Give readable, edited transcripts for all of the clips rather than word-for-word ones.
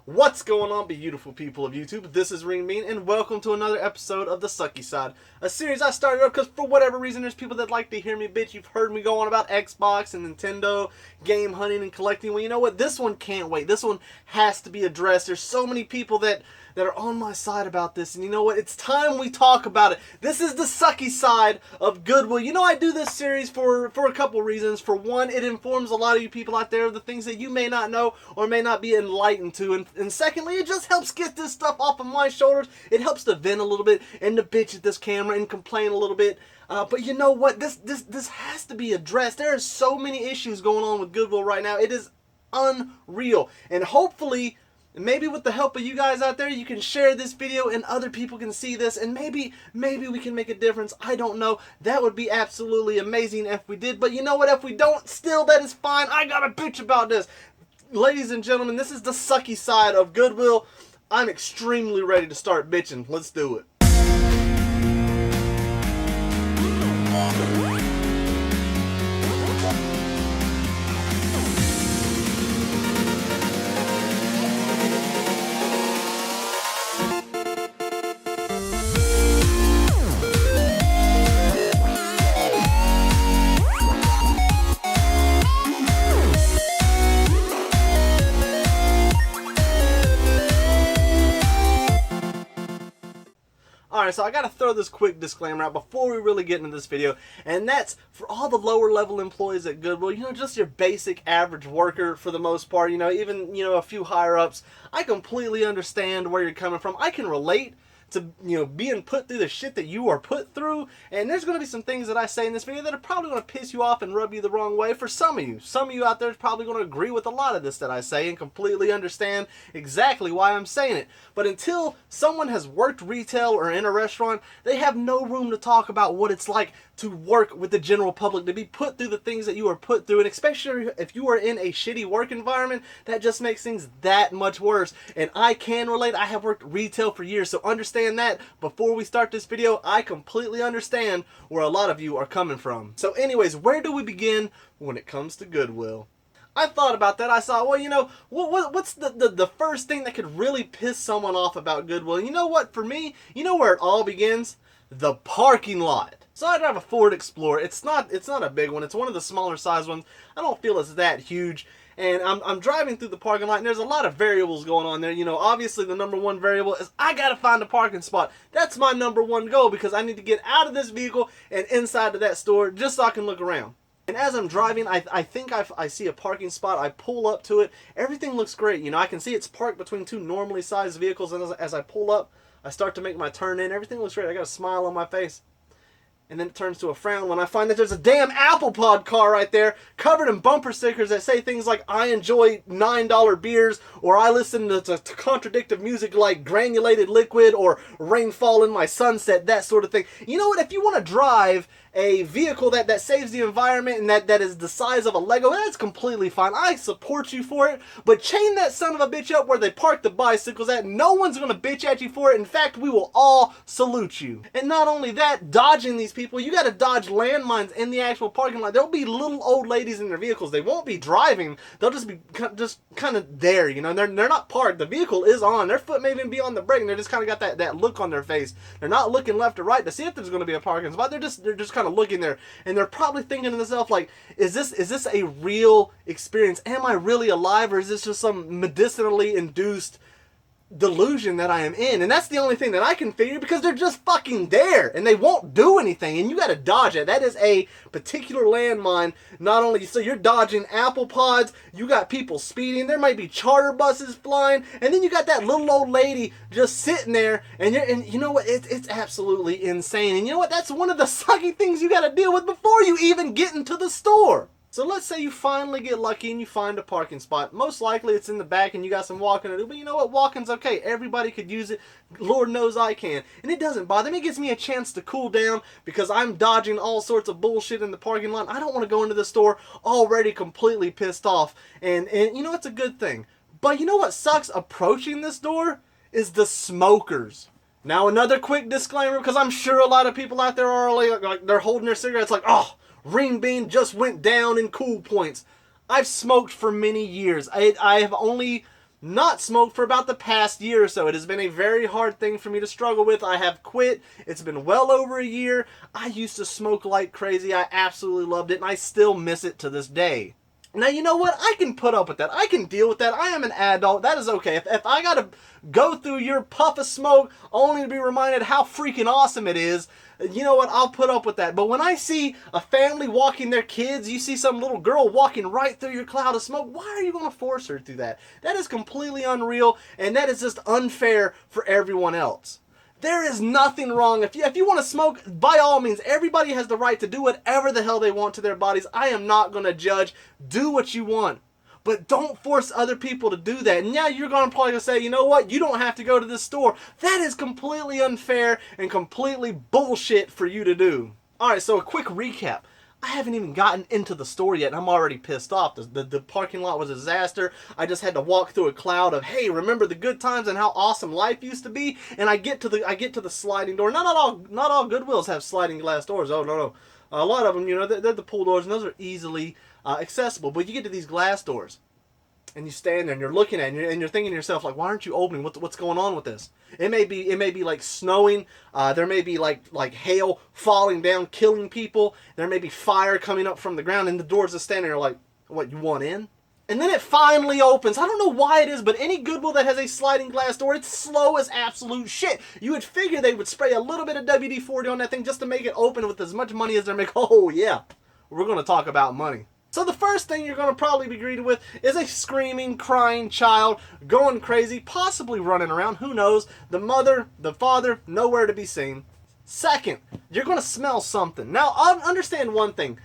What's going on, beautiful people of YouTube? This is Renebean, and welcome to another episode of the Sucky Side. A series I started up because for whatever reason there's people that like to hear me bitch. You've heard me go on about Xbox and Nintendo, game hunting and collecting. Well, you know what? This one can't wait. This one has to be addressed. There's so many people that are on my side about this, and you know what? It's time we talk about it. This is the Sucky Side of Goodwill. You know, I do this series for a couple reasons. For one, it informs a lot of you people out there of the things that you may not know or may not be enlightened to, and secondly, it just helps get this stuff off of my shoulders. It helps to vent a little bit and to bitch at this camera and complain a little bit. But you know what? This has to be addressed. There are so many issues going on with Goodwill right now. It is unreal, and hopefully, maybe with the help of you guys out there, you can share this video and other people can see this, and maybe we can make a difference. I don't know. That would be absolutely amazing if we did. But you know what? If we don't, still, that is fine. I gotta bitch about this. Ladies and gentlemen, this is the Sucky Side of Goodwill. I'm extremely ready to start bitching. Let's do it. Alright, so I gotta throw this quick disclaimer out before we really get into this video, and that's for all the lower level employees at Goodwill, you know, just your basic average worker for the most part, you know, even, you know, a few higher ups. I completely understand where you're coming from. I can relate to, you know, being put through the shit that you are put through, and there's going to be some things that I say in this video that are probably going to piss you off and rub you the wrong way. For some of you out there is probably going to agree with a lot of this that I say and completely understand exactly why I'm saying it. But until someone has worked retail or in a restaurant, they have no room to talk about what it's like to work with the general public, to be put through the things that you are put through, and especially if you are in a shitty work environment, that just makes things that much worse. And I can relate. I have worked retail for years, so understand that. Before we start this video, I completely understand where a lot of you are coming from. So anyways, where do we begin when it comes to Goodwill? I thought about that. I saw, well, you know, what's the first thing that could really piss someone off about Goodwill? And you know what, for me, you know where it all begins? The parking lot. So I drive a Ford Explorer. It's not a big one. It's one of the smaller size ones. I don't feel it's that huge. And I'm driving through the parking lot, and there's a lot of variables going on there. You know, obviously the number one variable is I gotta find a parking spot. That's my number one goal, because I need to get out of this vehicle and inside of that store just so I can look around. And as I'm driving, I think I see a parking spot. I pull up to it. Everything looks great. You know, I can see it's parked between two normally sized vehicles, and as I pull up, I start to make my turn in. Everything looks great. I got a smile on my face. And then it turns to a frown when I find that there's a damn Apple Pod car right there covered in bumper stickers that say things like, I enjoy $9 beers, or I listen to contradictive music like Granulated Liquid or Rainfall in My Sunset, that sort of thing. You know what? If you want to drive a vehicle that saves the environment and that is the size of a Lego, that's completely fine. I support you for it. But chain that son of a bitch up where they park the bicycles at. No one's going to bitch at you for it. In fact, we will all salute you. And not only that, dodging these people, you got to dodge landmines in the actual parking lot. There'll be little old ladies in their vehicles. They won't be driving. They'll just be kind of there, you know. They're not parked. The vehicle is on. Their foot may even be on the brake, and they're just kind of got that look on their face. They're not looking left or right to see if there's going to be a parking spot. They're just kind of looking there, and they're probably thinking to themselves, like, is this a real experience? Am I really alive, or is this just some medicinally induced delusion that I am in? And that's the only thing that I can figure, because they're just fucking there and they won't do anything, and you got to dodge it. That is a particular landmine. Not only so you're dodging Apple Pods, you got people speeding, there might be charter buses flying, and then you got that little old lady just sitting there, and you know what, it's absolutely insane. And you know what, that's one of the sucky things you got to deal with before you even get into the store. So let's say you finally get lucky and you find a parking spot. Most likely it's in the back and you got some walking to do, but you know what? Walking's okay. Everybody could use it. Lord knows I can. And it doesn't bother me. It gives me a chance to cool down because I'm dodging all sorts of bullshit in the parking lot. I don't want to go into the store already completely pissed off. And you know, it's a good thing. But you know what sucks approaching this door? Is the smokers. Now another quick disclaimer, because I'm sure a lot of people out there are like they're holding their cigarettes like, oh, Renebean just went down in cool points. I've smoked for many years. I have only not smoked for about the past year or so. It has been a very hard thing for me to struggle with. I have quit. It's been well over a year. I used to smoke like crazy. I absolutely loved it, and I still miss it to this day. Now, you know what? I can put up with that. I can deal with that. I am an adult. That is okay. If I got to go through your puff of smoke only to be reminded how freaking awesome it is, you know what? I'll put up with that. But when I see a family walking their kids, you see some little girl walking right through your cloud of smoke, why are you going to force her through that? That is completely unreal, and that is just unfair for everyone else. There is nothing wrong. If you want to smoke, by all means, everybody has the right to do whatever the hell they want to their bodies. I am not going to judge. Do what you want. But don't force other people to do that. And yeah, you're going to probably say, you know what? You don't have to go to this store. That is completely unfair and completely bullshit for you to do. Alright, so a quick recap. I haven't even gotten into the store yet, and I'm already pissed off. The parking lot was a disaster. I just had to walk through a cloud of, hey, remember the good times and how awesome life used to be? And I get to the sliding door. Not all Goodwills have sliding glass doors. Oh, no. A lot of them, you know, they're the pull doors, and those are easily accessible. But you get to these glass doors, and you stand there, and you're looking at it, and you're thinking to yourself, like, why aren't you opening? What's going on with this? It may be like snowing. There may be like hail falling down, killing people. There may be fire coming up from the ground, and the doors are standing there like, what, you want in? And then it finally opens. I don't know why it is, but any Goodwill that has a sliding glass door, it's slow as absolute shit. You would figure they would spray a little bit of WD-40 on that thing just to make it open with as much money as they're making. Oh, yeah. We're going to talk about money. So the first thing you're going to probably be greeted with is a screaming, crying child going crazy, possibly running around. Who knows? The mother, the father, nowhere to be seen. Second, you're going to smell something. Now, understand one thing.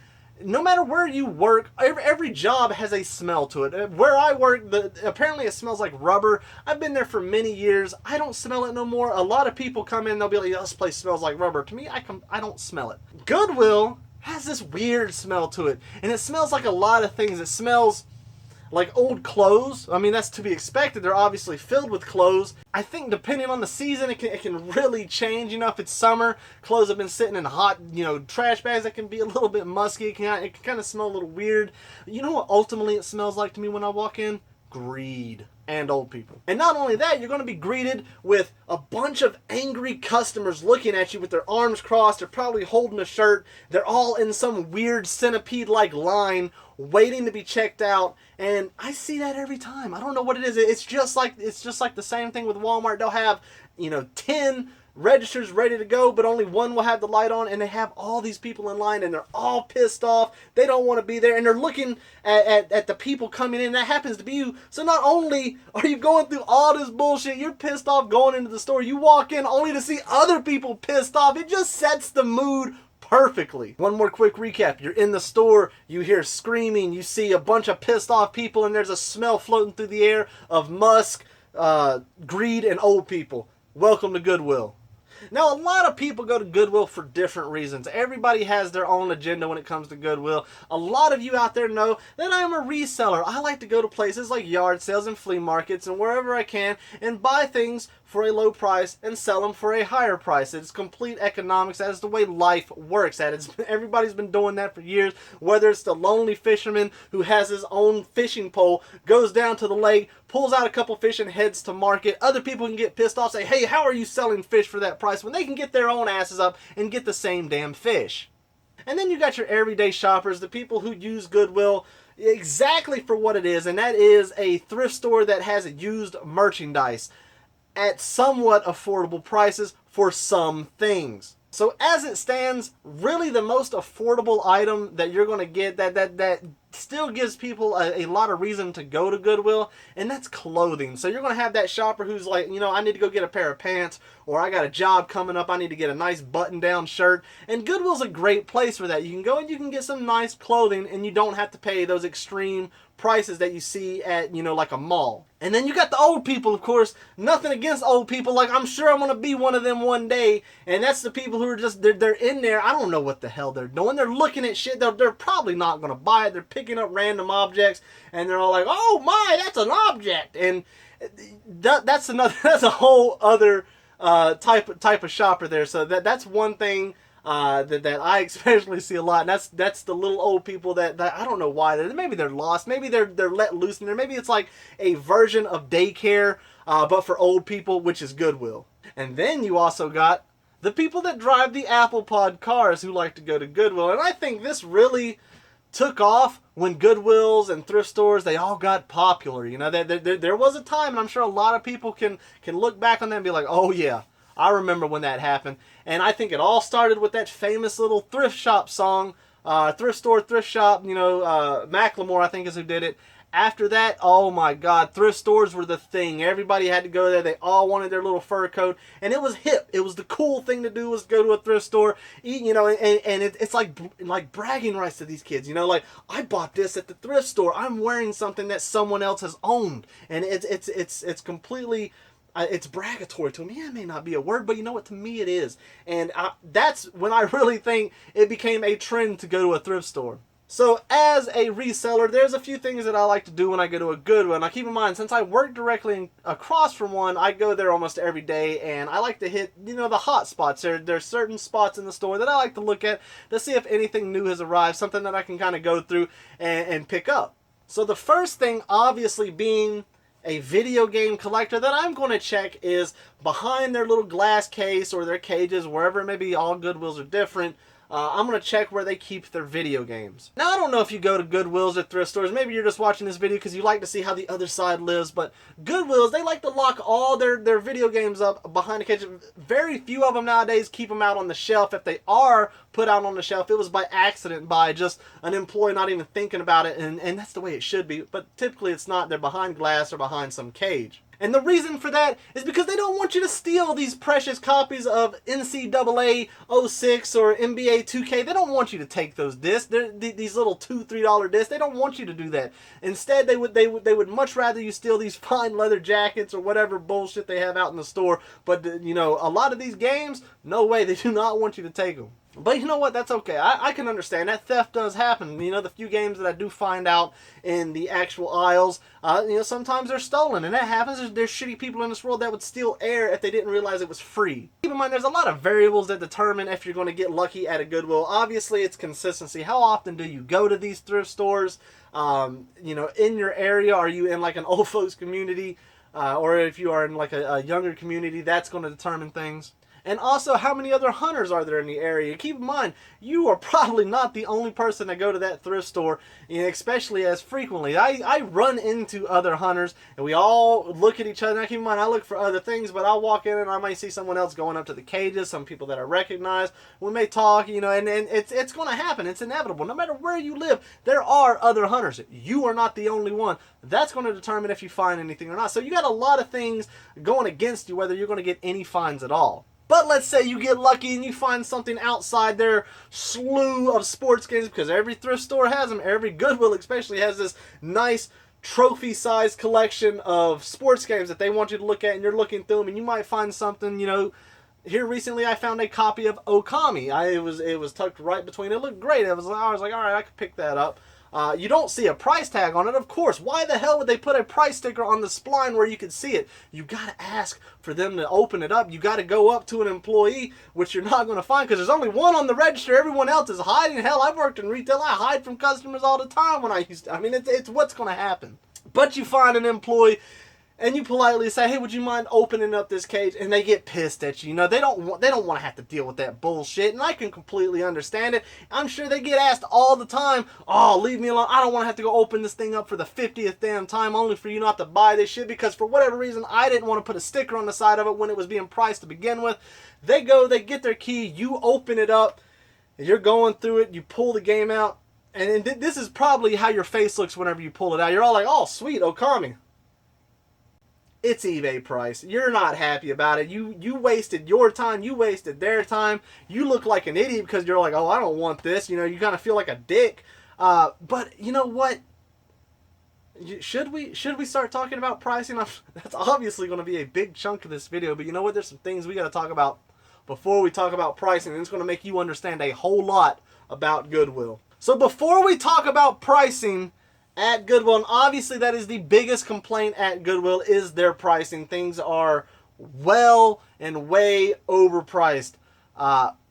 No matter where you work, every job has a smell to it. Where I work, apparently it smells like rubber. I've been there for many years. I don't smell it no more. A lot of people come in, they'll be like, this place smells like rubber. To me, I don't smell it. Goodwill has this weird smell to it, and it smells like a lot of things. It smells like old clothes. I mean, that's to be expected. They're obviously filled with clothes. I think depending on the season, it can really change. You know, if it's summer, clothes have been sitting in hot, you know, trash bags that can be a little bit musky. It can kind of smell a little weird. You know what ultimately it smells like to me when I walk in? Greed. And old people. And not only that, you're going to be greeted with a bunch of angry customers looking at you with their arms crossed. They're probably holding a shirt. They're all in some weird centipede-like line waiting to be checked out. And I see that every time. I don't know what it is. It's just like the same thing with Walmart. They'll have, you know, 10 registers ready to go, but only one will have the light on, and they have all these people in line, and they're all pissed off. They don't want to be there, and they're looking at the people coming in. That happens to be you. So not only are you going through all this bullshit, you're pissed off going into the store. You walk in only to see other people pissed off. It just sets the mood perfectly. One more quick recap. You're in the store, you hear screaming, you see a bunch of pissed off people, and there's a smell floating through the air of musk, greed, and old people. Welcome to Goodwill. Now, a lot of people go to Goodwill for different reasons. Everybody has their own agenda when it comes to Goodwill. A lot of you out there know that I am a reseller. I like to go to places like yard sales and flea markets and wherever I can and buy things for a low price and sell them for a higher price. It's complete economics. That is the way life works. Everybody's been doing that for years. Whether it's the lonely fisherman who has his own fishing pole, goes down to the lake, pulls out a couple fish and heads to market. Other people can get pissed off, say, hey, how are you selling fish for that price when they can get their own asses up and get the same damn fish? And then you got your everyday shoppers, the people who use Goodwill exactly for what it is, and that is a thrift store that has used merchandise at somewhat affordable prices for some things. So as it stands, really the most affordable item that you're going to get that still gives people a lot of reason to go to Goodwill, and that's clothing. So you're going to have that shopper who's like, you know, I need to go get a pair of pants, or I got a job coming up, I need to get a nice button-down shirt. And Goodwill's a great place for that. You can go and you can get some nice clothing, and you don't have to pay those extreme prices that you see at, you know, like a mall. And then you got the old people, of course. Nothing against old people. Like, I'm sure I'm going to be one of them one day. And that's the people who are just, they're in there. I don't know what the hell they're doing. They're looking at shit. They're probably not going to buy it. They're picking up random objects. And they're all like, oh my, that's an object. And that's a whole other type of shopper there. So that's one thing that I especially see a lot, and that's the little old people that I don't know why. Maybe they're lost. Maybe they're let loose in there. Maybe it's like a version of daycare, but for old people, which is Goodwill. And then you also got the people that drive the Apple Pod cars who like to go to Goodwill. And I think this really took off when Goodwills and thrift stores, they all got popular. You know, there was a time, and I'm sure a lot of people can look back on that and be like, oh yeah, I remember when that happened. And I think it all started with that famous little thrift shop song, thrift store, thrift shop, you know, Macklemore, I think is who did it. After that, oh my God, thrift stores were the thing. Everybody had to go there. They all wanted their little fur coat, and it was hip. It was the cool thing to do, was go to a thrift store, eat, you know, and it's like bragging rights to these kids. You know, like, I bought this at the thrift store. I'm wearing something that someone else has owned, and it's completely. It's bragatory to me. Yeah, it may not be a word, but you know what? To me, it is, and that's when I really think it became a trend to go to a thrift store. So as a reseller, there's a few things that I like to do when I go to a Goodwill. Now keep in mind, since I work directly across from one, I go there almost every day, and I like to hit, you know, the hot spots. There's certain spots in the store that I like to look at to see if anything new has arrived, something that I can kind of go through and pick up. So the first thing, obviously, being a video game collector, that I'm going to check is behind their little glass case or their cages, wherever it may be. All Goodwills are different. I'm going to check where they keep their video games. Now, I don't know if you go to Goodwills or thrift stores. Maybe you're just watching this video because you like to see how the other side lives. But Goodwills, they like to lock all their video games up behind the cage. Very few of them nowadays keep them out on the shelf. If they are put out on the shelf, it was by accident, by just an employee not even thinking about it. And that's the way it should be. But typically it's not. They're behind glass or behind some cage. And the reason for that is because they don't want you to steal these precious copies of NCAA 06 or NBA 2K. They don't want you to take those discs. These little $2, $3 discs. They don't want you to do that. Instead, they would much rather you steal these fine leather jackets or whatever bullshit they have out in the store. But, you know, a lot of these games, no way. They do not want you to take them. But you know what? That's okay. I can understand that theft does happen. You know, the few games that I do find out in the actual aisles, you know, sometimes they're stolen, and that happens. There's shitty people in this world that would steal air if they didn't realize it was free. Keep in mind, there's a lot of variables that determine if you're going to get lucky at a Goodwill. Obviously, it's consistency. How often do you go to these thrift stores? You know, in your area, are you in like an old folks community, or if you are in like a younger community, that's going to determine things. And also, how many other hunters are there in the area? Keep in mind, you are probably not the only person to go to that thrift store, you know, especially as frequently. I run into other hunters, and we all look at each other. Now, keep in mind, I look for other things, but I'll walk in and I might see someone else going up to the cages, some people that I recognize. We may talk, you know, and it's going to happen. It's inevitable. No matter where you live, there are other hunters. You are not the only one. That's going to determine if you find anything or not. So you got a lot of things going against you, whether you're going to get any finds at all. But let's say you get lucky and you find something outside their slew of sports games, because every thrift store has them. Every Goodwill especially has this nice trophy-sized collection of sports games that they want you to look at, and you're looking through them, and you might find something, you know. Here recently I found a copy of Okami. It was tucked right between. It looked great. I was like, all right, I could pick that up. You don't see a price tag on it, of course. Why the hell would they put a price sticker on the spline where you can see it? You got to ask for them to open it up. You got to go up to an employee, which you're not going to find because there's only one on the register. Everyone else is hiding. Hell, I've worked in retail. I hide from customers all the time when I used to. I mean, it's what's going to happen. But you find an employee, and you politely say, hey, would you mind opening up this cage? And they get pissed at you. You know, they don't want to have to deal with that bullshit. And I can completely understand it. I'm sure they get asked all the time, oh, leave me alone. I don't want to have to go open this thing up for the 50th damn time only for you not to buy this shit. Because for whatever reason, I didn't want to put a sticker on the side of it when it was being priced to begin with. They get their key. You open it up. You're going through it. You pull the game out. And this is probably how your face looks whenever you pull it out. You're all like, oh, sweet, Okami. It's eBay price. You're not happy about it. You wasted your time. You wasted their time. You look like an idiot because you're like, oh, I don't want this. You know, you kind of feel like a dick. But you know what? Should we start talking about pricing? That's obviously going to be a big chunk of this video. But you know what? There's some things we got to talk about before we talk about pricing. And it's going to make you understand a whole lot about Goodwill. So before we talk about pricing at Goodwill, and obviously that is the biggest complaint at Goodwill, is their pricing. Things are well and way overpriced.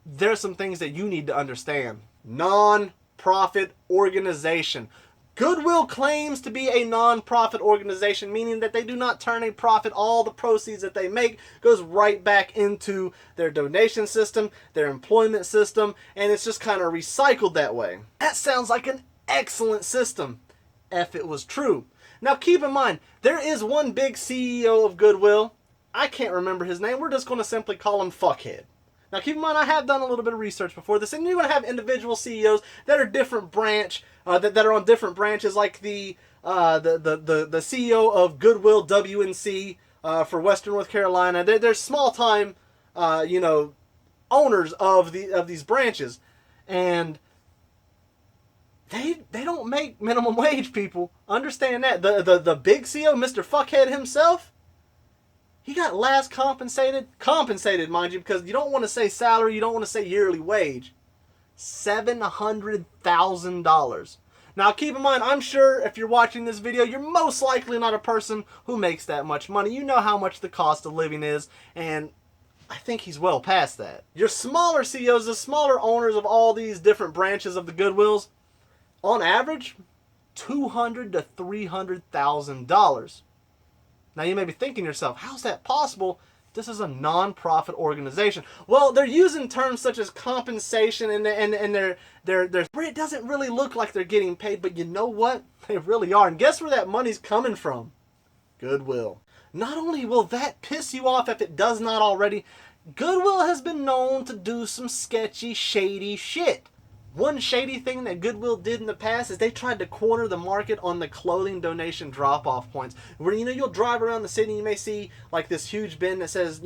there's some things that you need to understand. Non-profit organization. Goodwill claims to be a non-profit organization, meaning that they do not turn a profit. All the proceeds that they make goes right back into their donation system, their employment system, and it's just kind of recycled that way. That sounds like an excellent system, if it was true. Now keep in mind, there is one big CEO of Goodwill. I can't remember his name. We're just going to simply call him Fuckhead. Now keep in mind, I have done a little bit of research before this, and you're going to have individual CEOs that are different branch, that are on different branches, like the CEO of Goodwill WNC for Western North Carolina. They're small time, owners of these branches, and they don't make minimum wage. People understand that. The big CEO, Mr. Fuckhead himself, he got last compensated, mind you, because you don't want to say salary, you don't want to say yearly wage, $700,000. Now keep in mind, I'm sure if you're watching this video, you're most likely not a person who makes that much money. You know how much the cost of living is, and I think he's well past that. Your smaller CEOs, the smaller owners of all these different branches of the Goodwills, on average, $200,000 to $300,000. Now you may be thinking to yourself, how's that possible? This is a non-profit organization. Well, they're using terms such as compensation, and it doesn't really look like they're getting paid, but you know what? They really are. And guess where that money's coming from? Goodwill. Not only will that piss you off if it does not already, Goodwill has been known to do some sketchy, shady shit. One shady thing that Goodwill did in the past is they tried to corner the market on the clothing donation drop-off points. Where, you'll drive around the city and you may see like this huge bin that says,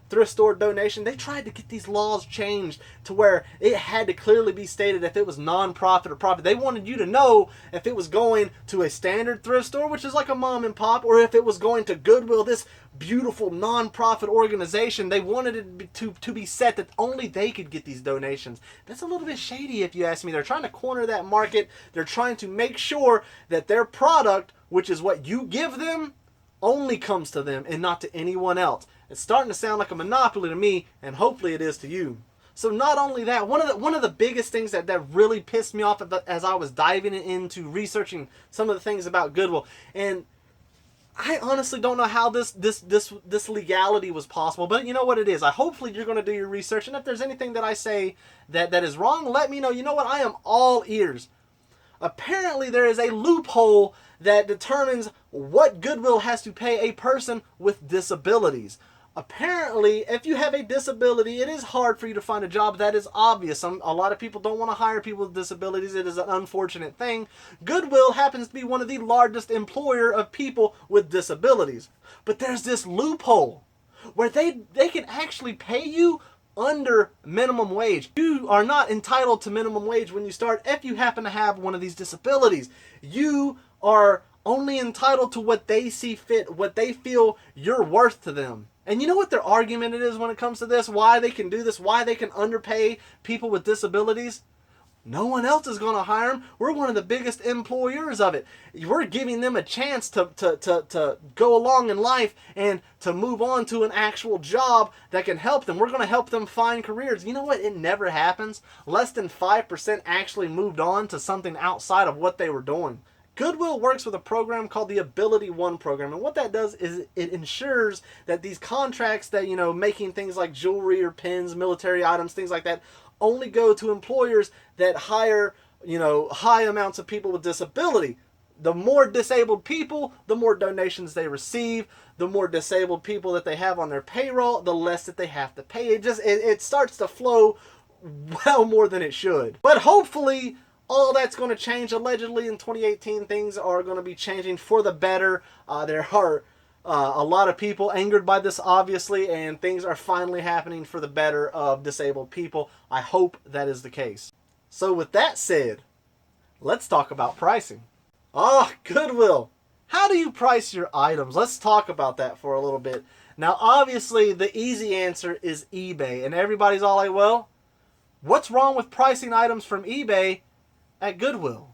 thrift store donation. They tried to get these laws changed to where it had to clearly be stated if it was non-profit or profit. They wanted you to know if it was going to a standard thrift store, which is like a mom and pop, or if it was going to Goodwill, this beautiful non-profit organization. They wanted it to be set that only they could get these donations. That's a little bit shady if you ask me. They're trying to corner that market. They're trying to make sure that their product, which is what you give them, only comes to them and not to anyone else. It's starting to sound like a monopoly to me, and hopefully it is to you. So not only that, one of the biggest things that really pissed me off as I was diving into researching some of the things about Goodwill, and I honestly don't know how this legality was possible, but you know what it is. Hopefully you're going to do your research, and if there's anything that I say that is wrong, let me know. You know what? I am all ears. Apparently there is a loophole that determines what Goodwill has to pay a person with disabilities. Apparently, if you have a disability, it is hard for you to find a job. That is obvious. A lot of people don't want to hire people with disabilities. It is an unfortunate thing. Goodwill happens to be one of the largest employer of people with disabilities. But there's this loophole where they can actually pay you under minimum wage. You are not entitled to minimum wage when you start if you happen to have one of these disabilities. You are only entitled to what they see fit, what they feel you're worth to them. And you know what their argument is when it comes to this? Why they can do this? Why they can underpay people with disabilities? No one else is going to hire them. We're one of the biggest employers of it. We're giving them a chance to go along in life and to move on to an actual job that can help them. We're going to help them find careers. You know what? It never happens. Less than 5% actually moved on to something outside of what they were doing. Goodwill works with a program called the Ability One program, and what that does is it ensures that these contracts that, making things like jewelry or pins, military items, things like that, only go to employers that hire, high amounts of people with disability. The more disabled people, the more donations they receive. The more disabled people that they have on their payroll, the less that they have to pay. It starts to flow well more than it should. But hopefully all that's going to change. Allegedly in 2018, things are going to be changing for the better. There are a lot of people angered by this, obviously, and things are finally happening for the better of disabled people. I hope that is the case. So with that said, let's talk about pricing. Goodwill. How do you price your items? Let's talk about that for a little bit. Now, obviously, the easy answer is eBay. And everybody's all like, well, what's wrong with pricing items from eBay at Goodwill?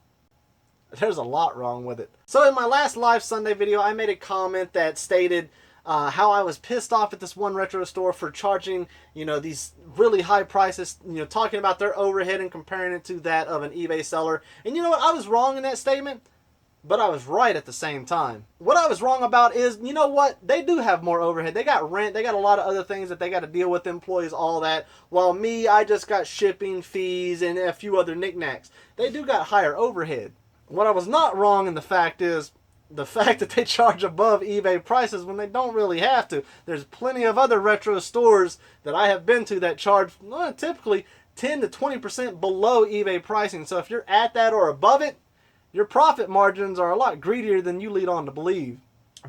There's a lot wrong with it. So in my last live Sunday video, I made a comment that stated how I was pissed off at this one retro store for charging, these really high prices, talking about their overhead and comparing it to that of an eBay seller. And you know what? I was wrong in that statement, but I was right at the same time. What I was wrong about is, you know what? They do have more overhead. They got rent. They got a lot of other things that they got to deal with, employees, all that. While me, I just got shipping fees and a few other knickknacks. They do got higher overhead. What I was not wrong in the fact is, the fact that they charge above eBay prices when they don't really have to. There's plenty of other retro stores that I have been to that charge typically 10 to 20% below eBay pricing. So if you're at that or above it, your profit margins are a lot greedier than you lead on to believe.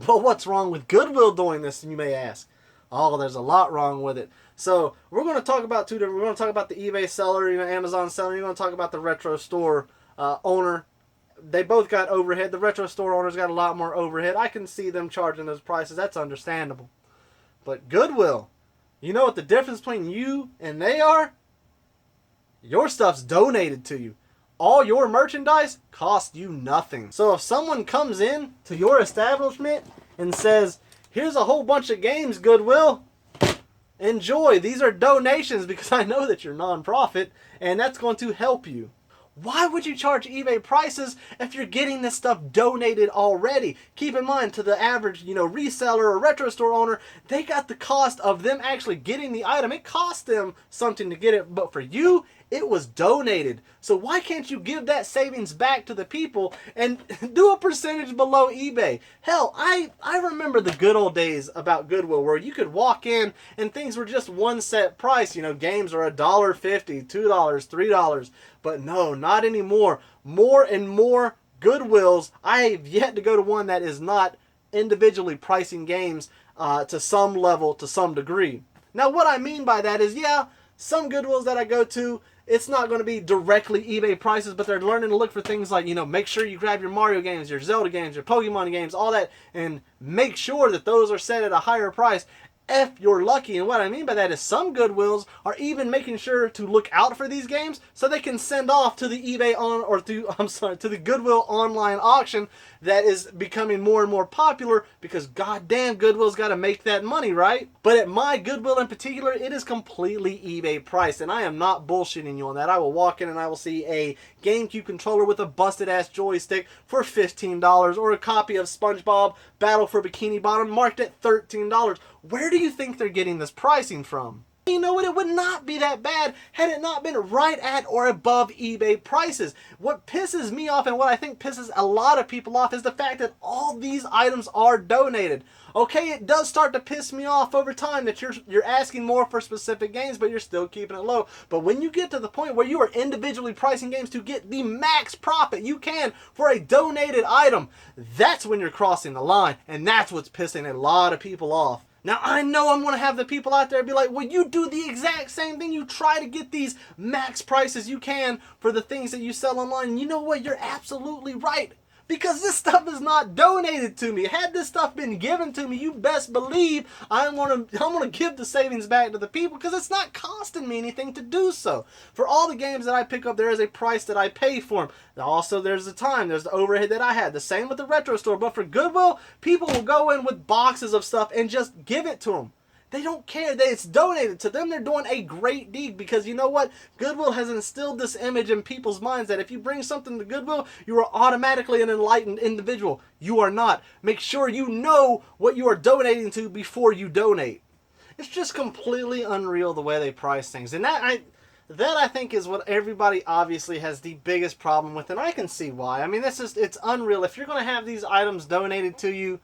But what's wrong with Goodwill doing this, you may ask? Oh, there's a lot wrong with it. So we're going to talk about two different. We're going to talk about the eBay seller, Amazon seller. You're going to talk about the retro store owner. They both got overhead. The retro store owner's got a lot more overhead. I can see them charging those prices. That's understandable. But Goodwill, you know what the difference between you and they are? Your stuff's donated to you. All your merchandise costs you nothing. So if someone comes in to your establishment and says, here's a whole bunch of games, Goodwill, enjoy. These are donations because I know that you're nonprofit and that's going to help you. Why would you charge eBay prices if you're getting this stuff donated already? Keep in mind, to the average, reseller or retro store owner, they got the cost of them actually getting the item. It cost them something to get it, but for you, it was donated. So why can't you give that savings back to the people and do a percentage below eBay? Hell, I remember the good old days about Goodwill where you could walk in and things were just one set price. Games are $1.50, $2, $3. But no, not anymore. More and more Goodwills. I have yet to go to one that is not individually pricing games to some level, to some degree. Now what I mean by that is, some Goodwills that I go to, it's not going to be directly eBay prices, but they're learning to look for things like, make sure you grab your Mario games, your Zelda games, your Pokemon games, all that, and make sure that those are set at a higher price if you're lucky. And what I mean by that is some Goodwills are even making sure to look out for these games so they can send off to the to the Goodwill online auction that is becoming more and more popular because goddamn Goodwill's got to make that money, right? But at my Goodwill in particular, it is completely eBay priced, and I am not bullshitting you on that. I will walk in and I will see a GameCube controller with a busted ass joystick for $15 or a copy of SpongeBob Battle for Bikini Bottom marked at $13. Where do you think they're getting this pricing from? You know what? It would not be that bad had it not been right at or above eBay prices. What pisses me off and what I think pisses a lot of people off is the fact that all these items are donated. Okay, it does start to piss me off over time that you're asking more for specific games, but you're still keeping it low. But when you get to the point where you are individually pricing games to get the max profit you can for a donated item, that's when you're crossing the line, and that's what's pissing a lot of people off. Now, I know I'm going to have the people out there be like, well, you do the exact same thing. You try to get these max prices you can for the things that you sell online. And you know what? You're absolutely right. Because this stuff is not donated to me. Had this stuff been given to me, you best believe I'm gonna give the savings back to the people because it's not costing me anything to do so. For all the games that I pick up, there is a price that I pay for them. Also, there's the time, there's the overhead that I had. The same with the retro store. But for Goodwill, people will go in with boxes of stuff and just give it to them. They don't care that it's donated to them. They're doing a great deed because you know what? Goodwill has instilled this image in people's minds that if you bring something to Goodwill, you are automatically an enlightened individual. You are not. Make sure you know what you are donating to before you donate. It's just completely unreal the way they price things. And that I think is what everybody obviously has the biggest problem with, and I can see why. I mean, it's unreal. If you're going to have these items donated to you,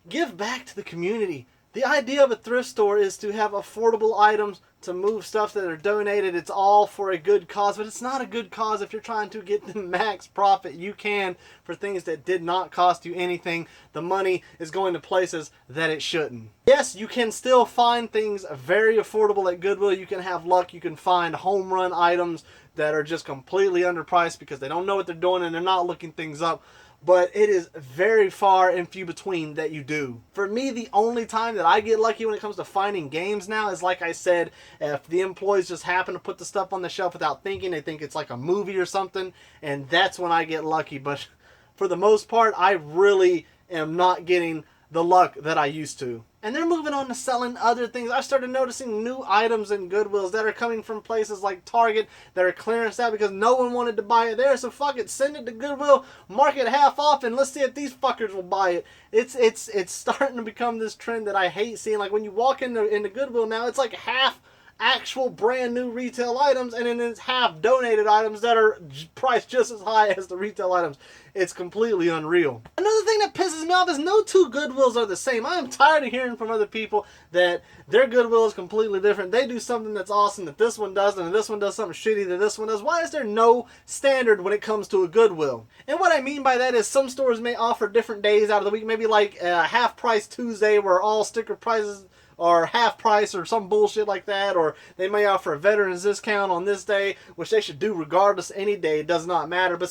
give back to the community. The idea of a thrift store is to have affordable items, to move stuff that are donated. It's all for a good cause, but it's not a good cause if you're trying to get the max profit you can for things that did not cost you anything. The money is going to places that it shouldn't. Yes, you can still find things very affordable at Goodwill. You can have luck. You can find home run items that are just completely underpriced because they don't know what they're doing and they're not looking things up. But it is very far and few between that you do. For me, the only time that I get lucky when it comes to finding games now is, like I said, if the employees just happen to put the stuff on the shelf without thinking, they think it's like a movie or something, and that's when I get lucky. But for the most part, I really am not getting the luck that I used to. And they're moving on to selling other things. I started noticing new items in Goodwills that are coming from places like Target that are clearance out because no one wanted to buy it there. So fuck it, send it to Goodwill, mark it half off, and let's see if these fuckers will buy it. It's starting to become this trend that I hate seeing. Like when you walk into Goodwill now, it's like half actual brand new retail items, and then it's half donated items that are priced just as high as the retail items. It's completely unreal. Another thing that pisses me off is no two Goodwills are the same. I am tired of hearing from other people that their Goodwill is completely different. They do something that's awesome that this one doesn't, and this one does something shitty that this one does. Why is there no standard when it comes to a Goodwill? And what I mean by that is some stores may offer different days out of the week, maybe like half price Tuesday where all sticker prices or half price or some bullshit like that, or they may offer a veterans discount on this day, which they should do regardless any day. It does not matter, but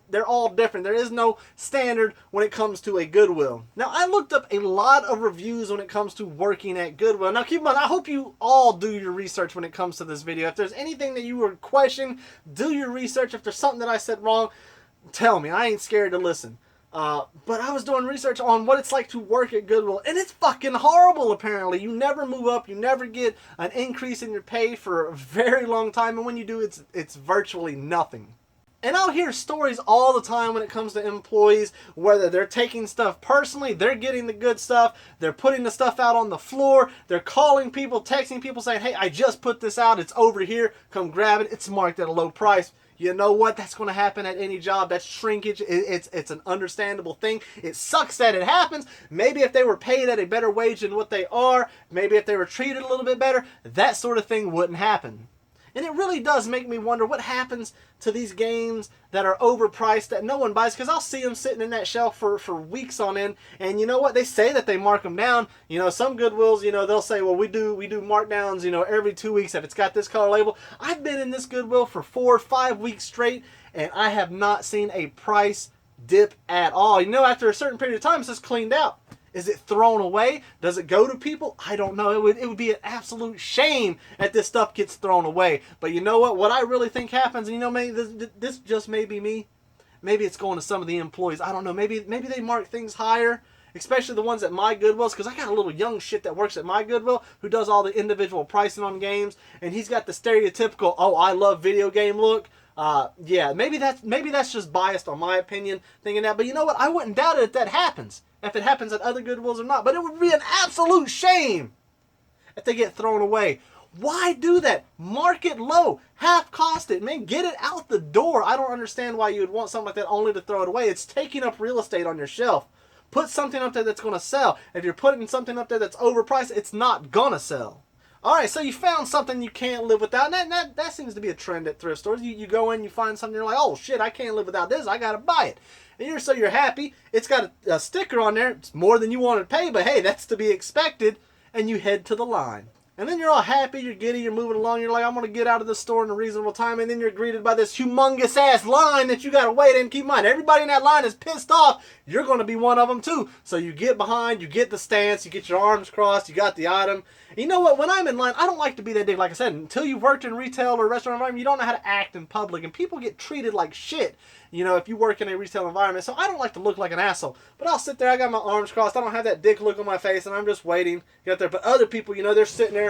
they're all different. There is no standard when it comes to a Goodwill. Now, I looked up a lot of reviews when it comes to working at Goodwill. Now, keep in mind, I hope you all do your research when it comes to this video. If there's anything that you were questioning, do your research. If there's something that I said wrong, tell me. I ain't scared to listen. But I was doing research on what it's like to work at Goodwill, and it's fucking horrible, apparently. You never move up, you never get an increase in your pay for a very long time, and when you do, it's virtually nothing. And I'll hear stories all the time when it comes to employees, whether they're taking stuff personally, they're getting the good stuff, they're putting the stuff out on the floor, they're calling people, texting people saying, hey, I just put this out, it's over here, come grab it, it's marked at a low price. You know what? That's going to happen at any job. That's shrinkage. It's an understandable thing. It sucks that it happens. Maybe if they were paid at a better wage than what they are, maybe if they were treated a little bit better, that sort of thing wouldn't happen. And it really does make me wonder what happens to these games that are overpriced that no one buys, because I'll see them sitting in that shelf for weeks on end, and you know what? They say that they mark them down. You know, some Goodwills, you know, they'll say, well, we do markdowns, you know, every 2 weeks if it's got this color label. I've been in this Goodwill for 4 or 5 weeks straight, and I have not seen a price dip at all. You know, after a certain period of time, it's just cleaned out. Is it thrown away? Does it go to people? I don't know. It would be an absolute shame if this stuff gets thrown away. But you know what? What I really think happens, and you know, maybe this just may be me. Maybe it's going to some of the employees. I don't know. Maybe they mark things higher, especially the ones at my Goodwills, because I got a little young shit that works at my Goodwill who does all the individual pricing on games, and he's got the stereotypical, oh, I love video game look. Yeah, maybe that's just biased on my opinion, thinking that. But you know what? I wouldn't doubt it if that happens. If it happens at other Goodwills or not. But it would be an absolute shame if they get thrown away. Why do that? Mark it low. Half cost it. Man, get it out the door. I don't understand why you would want something like that only to throw it away. It's taking up real estate on your shelf. Put something up there that's going to sell. If you're putting something up there that's overpriced, it's not going to sell. Alright, so you found something you can't live without. And that seems to be a trend at thrift stores. You go in, you find something, you're like, oh shit, I can't live without this. I got to buy it. And you're happy. It's got a sticker on there. It's more than you want to pay, but hey, that's to be expected. And you head to the line. And then you're all happy, you're giddy, you're moving along. You're like, I'm going to get out of the store in a reasonable time. And then you're greeted by this humongous ass line that you got to wait in. Keep in mind, everybody in that line is pissed off. You're going to be one of them too. So you get behind, you get the stance, you get your arms crossed, you got the item. And you know what? When I'm in line, I don't like to be that dick. Like I said, until you've worked in retail or restaurant environment, you don't know how to act in public. And people get treated like shit, you know, if you work in a retail environment. So I don't like to look like an asshole. But I'll sit there, I got my arms crossed, I don't have that dick look on my face, and I'm just waiting to get there. But other people, you know, they're sitting there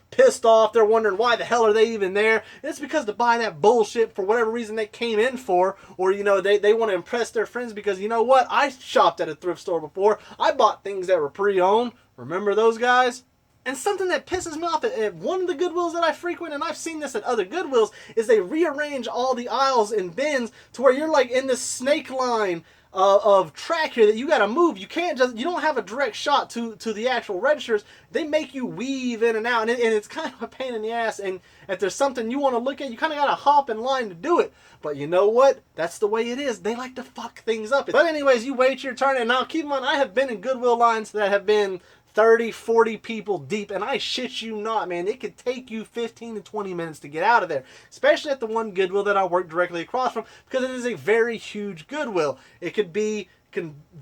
pissed off. They're wondering why the hell are they even there. And it's because to buy that bullshit for whatever reason they came in for, or you know, they want to impress their friends because you know what, I shopped at a thrift store before. I bought things that were pre-owned. Remember those guys? And something that pisses me off at one of the Goodwills that I frequent, and I've seen this at other Goodwills, is they rearrange all the aisles and bins to where you're like in this snake line of track here that you got to move. You don't have a direct shot to the actual registers. They make you weave in and out, and it's kind of a pain in the ass. And if there's something you want to look at, you kind of got to hop in line to do it. But you know what? That's the way it is. They like to fuck things up. But anyways, you wait your turn, and now keep in mind, I have been in Goodwill lines that have been 30, 40 people deep, and I shit you not, man, it could take you 15 to 20 minutes to get out of there, especially at the one Goodwill that I work directly across from, because it is a very huge Goodwill. It could be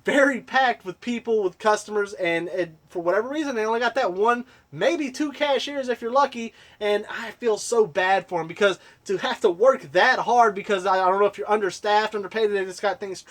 very packed with people, with customers, and for whatever reason, they only got that one, maybe 2 cashiers if you're lucky, and I feel so bad for them, because to have to work that hard, because I don't know if you're understaffed, underpaid, they just got things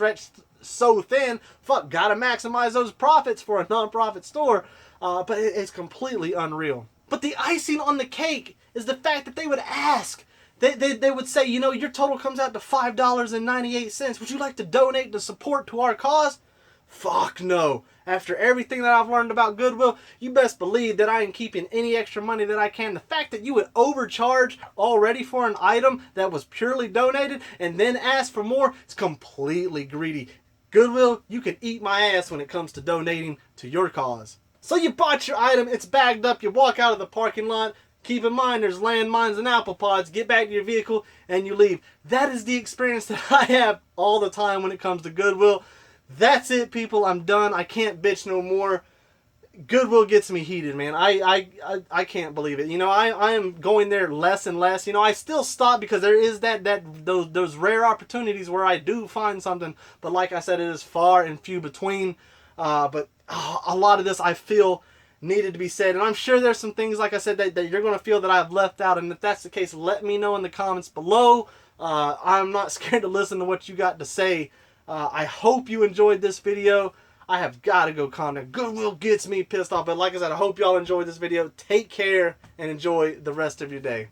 so thin. Fuck, gotta maximize those profits for a non-profit store. But it's completely unreal. But the icing on the cake is the fact that they would ask. They would say, you know, your total comes out to $5.98. Would you like to donate to support to our cause? Fuck no. After everything that I've learned about Goodwill, you best believe that I am keeping any extra money that I can. The fact that you would overcharge already for an item that was purely donated and then ask for more, it's completely greedy. Goodwill, you can eat my ass when it comes to donating to your cause. So you bought your item, it's bagged up, you walk out of the parking lot. Keep in mind, there's landmines and apple pods. Get back to your vehicle and you leave. That is the experience that I have all the time when it comes to Goodwill. That's it, people. I'm done. I can't bitch no more. Goodwill gets me heated, man. I can't believe it. You know, I am going there less and less. You know, I still stop because there is those rare opportunities where I do find something. But like I said, it is far and few between. But a lot of this I feel needed to be said. And I'm sure there's some things, like I said, that you're going to feel that I've left out. And if that's the case, let me know in the comments below. I'm not scared to listen to what you got to say. I hope you enjoyed this video. I have got to go comment. Goodwill gets me pissed off. But like I said, I hope y'all enjoyed this video. Take care and enjoy the rest of your day.